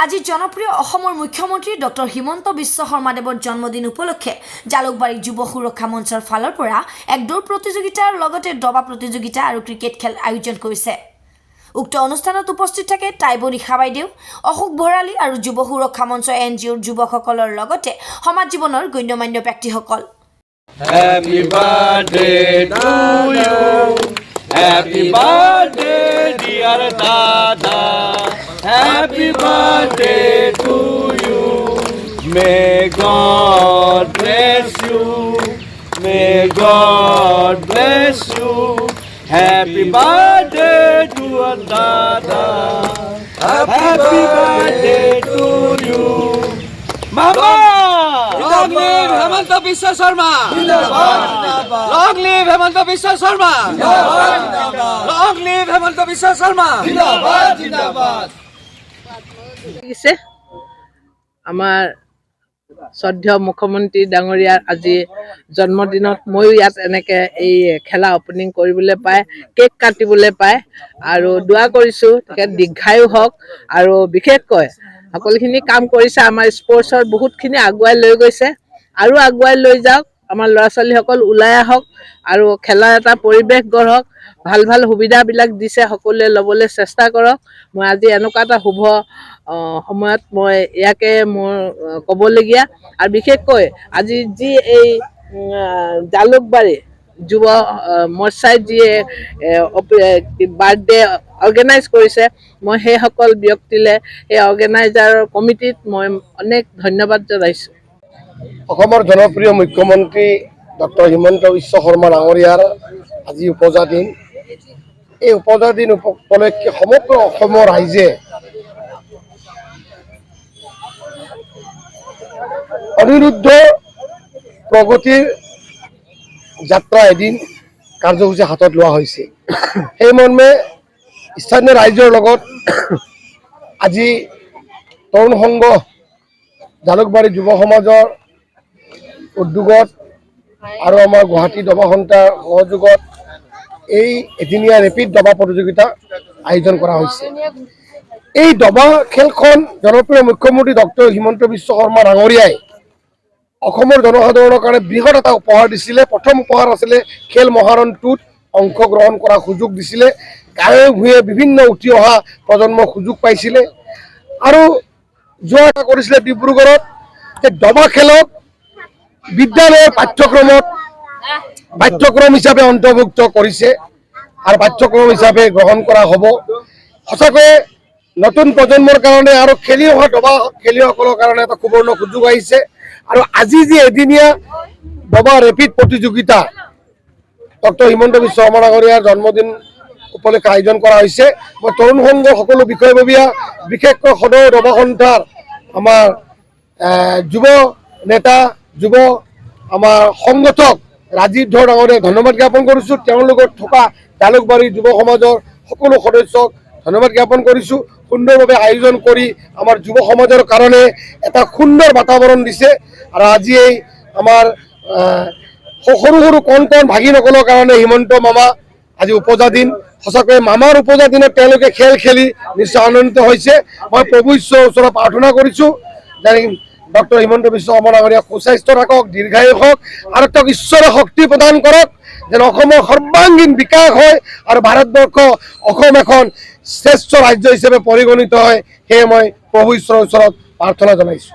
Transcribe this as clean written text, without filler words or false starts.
আজি জনপ্ৰিয় অসমৰ মুখ্যমন্ত্ৰী ডক্টৰ হিমন্ত বিশ্ব শৰ্মাদেৱৰ জন্মদিন উপলক্ষে জালুকবাৰী যুৱ সুৰক্ষা মঞ্চৰ ফালৰ পৰা এক দৌৰ প্ৰতিযোগিতাৰ লগতে দবা প্ৰতিযোগিতা আৰু ক্ৰিকেট খেল আয়োজন কৰিছে। উক্ত অনুষ্ঠানত উপস্থিত থাকে টাইবো নিশা বাইদেউ, অশোক ভৰালী আৰু যুৱ সুৰক্ষা মঞ্চ NGOৰ যুৱকসকলৰ লগতে সমাজ জীৱনৰ গণ্যমান্য ব্যক্তিসকল। Happy birthday to you. Happy birthday dear Dada. Happy birthday to you. May God bless you. May God bless you. Happy birthday to Dada. Happy birthday to you. Mama! Long live Hemanta Biswa Sharma! Long live Hemanta Biswa Sharma! Long live Hemanta Biswa Sharma! আমাৰ শ্ৰদ্ধেয় মুখ্যমন্ত্ৰী ডাঙৰীয়াৰ আজি জন্মদিনত ময়ো ইয়াত এনেকৈ এই খেলা অপেনিং কৰিবলৈ পাই কেক কাটিবলৈ পাই আৰু দোৱা কৰিছোঁ তেখেত দীৰ্ঘায়ু হওক আৰু বিশেষকৈ সকলোখিনি কাম কৰিছে। আমাৰ স্পৰ্টছৰ বহুতখিনি আগুৱাই লৈ গৈছে আৰু আগুৱাই লৈ যাওক। আমাৰ ল'ৰা ছোৱালীসকল ওলাই আহক আৰু খেলাৰ এটা পৰিৱেশ গঢ়ক। ভাল ভাল সুবিধাবিলাক দিছে, সকলোৱে ল'বলৈ চেষ্টা কৰক। মই আজি এনেকুৱা এটা শুভ সময়ত মই ইয়াকে মোৰ ক'বলগীয়া আৰু বিশেষকৈ আজি যি এই জালুকবাৰী যুৱ মৰ্চাই যিয়ে বাৰ্থডে অৰ্গেনাইজ কৰিছে, মই সেইসকল ব্যক্তিলৈ সেই অৰ্গেনাইজাৰৰ কমিটিত মই অনেক ধন্যবাদ জনাইছোঁ। অসমৰ জনপ্ৰিয় মুখ্যমন্ত্ৰী ডক্টৰ হিমন্ত বিশ্ব শৰ্মা ডাঙৰীয়াৰ আজি উপজা দিন। এই উপজা দিন উপলক্ষে সমগ্ৰ অসমৰ ৰাইজে অনিৰুদ্ধ প্ৰগতিৰ যাত্ৰা এদিন কাৰ্যসূচী হাতত লোৱা হৈছে। সেই মৰ্মে স্থানীয় ৰাইজৰ লগত আজি তৰুণ সংঘ জালুকবাৰী যুৱ সমাজৰ উদ্যোগত আৰু আমাৰ গুৱাহাটী দবা সন্থাৰ সহযোগত এই এদিনীয়া ৰেপিড দবা প্ৰতিযোগিতা আয়োজন কৰা হৈছে। এই দবা খেলখন জনপ্ৰিয় মুখ্যমন্ত্ৰী ডক্টৰ হিমন্ত বিশ্ব শৰ্মা ডাঙৰীয়াই অসমৰ জনসাধাৰণৰ কাৰণে বৃহৎ এটা উপহাৰ দিছিলে। প্ৰথম উপহাৰ আছিলে খেল মহাৰণ 2ত অংশগ্ৰহণ কৰাৰ সুযোগ দিছিলে। গাঁৱে ভূঞে বিভিন্ন উঠি অহা প্ৰজন্মৰ সুযোগ পাইছিলে আৰু যোৱা এটা কৰিছিলে ডিব্ৰুগড়ত যে দবা খেলক বিদ্যালয়ৰ পাঠ্যক্ৰম হিচাপে অন্তৰ্ভুক্ত কৰিছে আৰু পাঠ্যক্ৰম হিচাপে গ্ৰহণ কৰা হ'ব। সঁচাকৈ নতুন প্ৰজন্মৰ কাৰণে আৰু খেলি অহা দবা খেলুৱৈসকলৰ কাৰণে এটা সুবৰ্ণ সুযোগ আহিছে। আৰু আজি যি এদিনীয়া দবা ৰেপিড প্ৰতিযোগিতা ডক্টৰ হিমন্ত বিশ্ব শৰ্মা ডাঙৰীয়াৰ জন্মদিন উপলক্ষে আয়োজন কৰা হৈছে, মই তৰুণ সংঘৰ সকলো বিষয়ববীয়া, বিশেষকৈ সদৌ দবা সন্থাৰ আমাৰ যুৱ নেতা, যুৱ আমাৰ সংগঠক ৰাজীৱ ধৰ ডাঙৰীয়াক ধন্যবাদ জ্ঞাপন কৰিছোঁ। তেওঁৰ লগত থকা জালুকবাৰী যুৱ সমাজৰ সকলো সদস্যক ধন্যবাদ জ্ঞাপন কৰিছোঁ। সুন্দৰভাৱে আয়োজন কৰি আমাৰ যুৱ সমাজৰ কাৰণে এটা সুন্দৰ বাতাবৰণ দিছে। আৰু আজি এই আমাৰ সৰু সৰু কণ ভাগিনসকলৰ কাৰণে হিমন্ত মামা আজি উপজা দিন। সঁচাকৈ মামাৰ উপজা দিনত তেওঁলোকে খেল খেলি নিশ্চয় আনন্দিত হৈছে। মই প্ৰভু ঈশ্বৰৰ ওচৰত প্ৰাৰ্থনা কৰিছোঁ যে ডক্টৰ হিমন্ত বিশ্ব শৰ্মা ডাঙৰীয়া সুস্বাস্থ্য থাকক, দীৰ্ঘায়ু হওক আৰু তেওঁক ঈশ্বৰে শক্তি প্ৰদান কৰক যেন অসমৰ সৰ্বাংগীন বিকাশ হয় আৰু ভাৰতবৰ্ষ অসম এখন শ্ৰেষ্ঠ ৰাজ্য হিচাপে পৰিগণিত হয়। সেয়ে মই প্ৰভু ঈশ্বৰৰ ওচৰত প্ৰাৰ্থনা জনাইছোঁ।